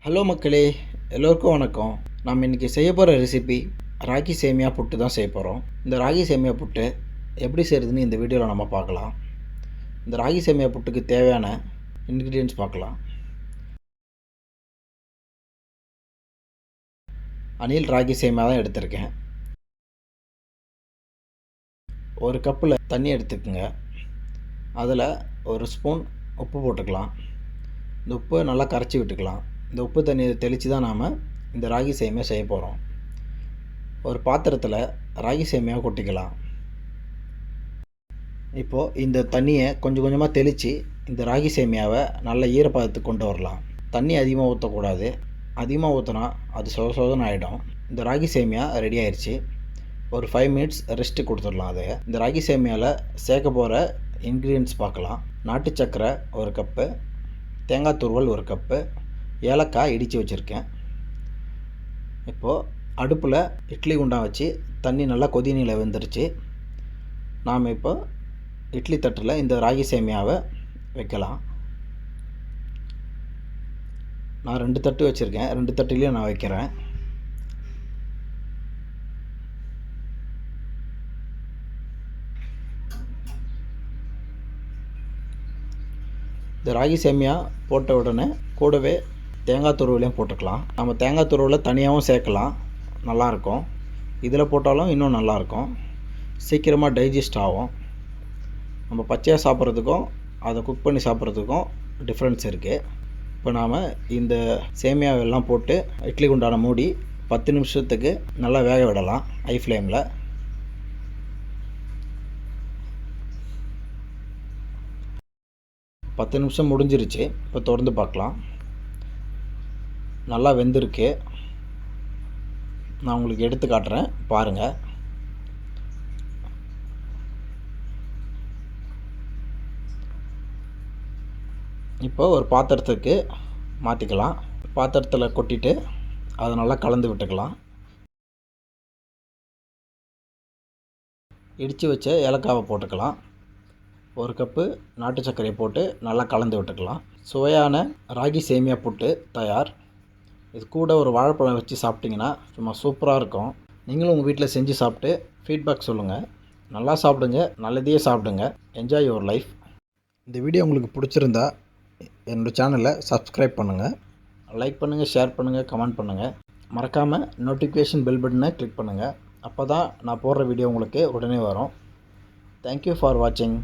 Hello மக்களே, எல்லோருக்கும் வணக்கம். நாம் இன்றைக்கி செய்ய போகிற ரெசிபி ராகி சேமியா புட்டு தான் செய்ய போகிறோம். இந்த ராகி சேமியா புட்டு எப்படி செய்கிறதுன்னு இந்த வீடியோவில் நம்ம பார்க்கலாம். இந்த ராகி சேமியா புட்டுக்கு தேவையான இன்க்ரீடியன்ட்ஸ் பார்க்கலாம். அணில் ராகி சேமியா தான் எடுத்திருக்கேன். ஒரு கப்பில் தண்ணி எடுத்துக்கோங்க. அதில் ஒரு ஸ்பூன் உப்பு போட்டுக்கலாம். இந்த உப்பை நல்லா கரைச்சி விட்டுக்கலாம். இந்த உப்பு தண்ணியை தெளித்து தான் நாம் இந்த ராகி சேமியா செய்ய போகிறோம். ஒரு பாத்திரத்தில் ராகி சேமியா கொட்டிக்கலாம். இப்போது இந்த தண்ணியை கொஞ்சம் கொஞ்சமாக தெளித்து இந்த ராகி சேமியாவை நல்ல ஈரப்பதத்துக்கு கொண்டு வரலாம். தண்ணி அதிகமாக ஊற்றக்கூடாது. அதிகமாக ஊற்றினா அது சொதன்னு ஆகிடும். இந்த ராகி சேமியா ரெடி ஆயிடுச்சு. ஒரு 5 மினிட்ஸ் ரெஸ்ட்டு கொடுத்துடலாம். அதை இந்த ராகி சேமியாவில் சேர்க்க போகிற இன்க்ரீடியன்ட்ஸ் பார்க்கலாம். நாட்டு சர்க்கரை 1 கப்பு, தேங்காய் துருவல் 1 கப்பு, ஏலக்காய் இடித்து வச்சுருக்கேன். இப்போது அடுப்பில் இட்லி குண்டான் வச்சு தண்ணி நல்லா கொதிநிலை வெந்துருச்சு. நாம் இப்போ இட்லி தட்டில் இந்த ராகி சேமியாவை வைக்கலாம். நான் 2 தட்டு வச்சுருக்கேன். 2 தட்டுலேயும் நான் வைக்கிறேன். இந்த ராகி சேமியா போட்ட உடனே கூடவே தேங்காய் துருவலையும் போட்டுக்கலாம். நம்ம தேங்காய் துருவலை தனியாகவும் சேர்க்கலாம், நல்லாயிருக்கும். இதில் போட்டாலும் இன்னும் நல்லாயிருக்கும். சீக்கிரமாக டைஜஸ்ட் ஆகும். நம்ம பச்சையாக சாப்பிட்றதுக்கும் அதை குக் பண்ணி சாப்பிட்றதுக்கும் டிஃப்ரென்ஸ் இருக்குது. இப்போ நாம் இந்த சேமியாவெல்லாம் போட்டு இட்லி குண்டான மூடி 10 நிமிஷத்துக்கு நல்லா வேக விடலாம் ஹை ஃப்ளேமில். பத்து நிமிஷம் முடிஞ்சிருச்சு. இப்போ திறந்து பார்க்கலாம். நல்லா வெந்திருக்கு. நான் உங்களுக்கு எடுத்து காட்டுறேன், பாருங்கள். இப்போ ஒரு பாத்திரத்துக்கு மாற்றிக்கலாம். பாத்திரத்தில் கொட்டிட்டு அதை நல்லா கலந்து விட்டுக்கலாம். இடித்து வச்ச ஏலக்காவை போட்டுக்கலாம். 1 கப்பு நாட்டு சர்க்கரையை போட்டு நல்லா கலந்து விட்டுக்கலாம். சுவையான ராகி சேமியா புட்டு தயார். இது கூட ஒரு வாழைப்பழம் வச்சு சாப்பிட்டிங்கன்னா சும்மா சூப்பராக இருக்கும். நீங்களும் உங்கள் வீட்டில் செஞ்சு சாப்பிட்டு ஃபீட்பேக் சொல்லுங்கள். நல்லா சாப்பிடுங்க, நல்லதையே சாப்பிடுங்க. Enjoy your life. இந்த வீடியோ உங்களுக்கு பிடிச்சிருந்தா என்னோடய சேனலை சப்ஸ்கிரைப் பண்ணுங்கள், லைக் பண்ணுங்கள், ஷேர் பண்ணுங்கள், கமெண்ட் பண்ணுங்கள். மறக்காமல் நோட்டிஃபிகேஷன் பெல் பட்டனை கிளிக் பண்ணுங்கள். அப்போ தான் நான் போடுற வீடியோ உங்களுக்கு உடனே வரும். தேங்க்யூ ஃபார் வாட்சிங்.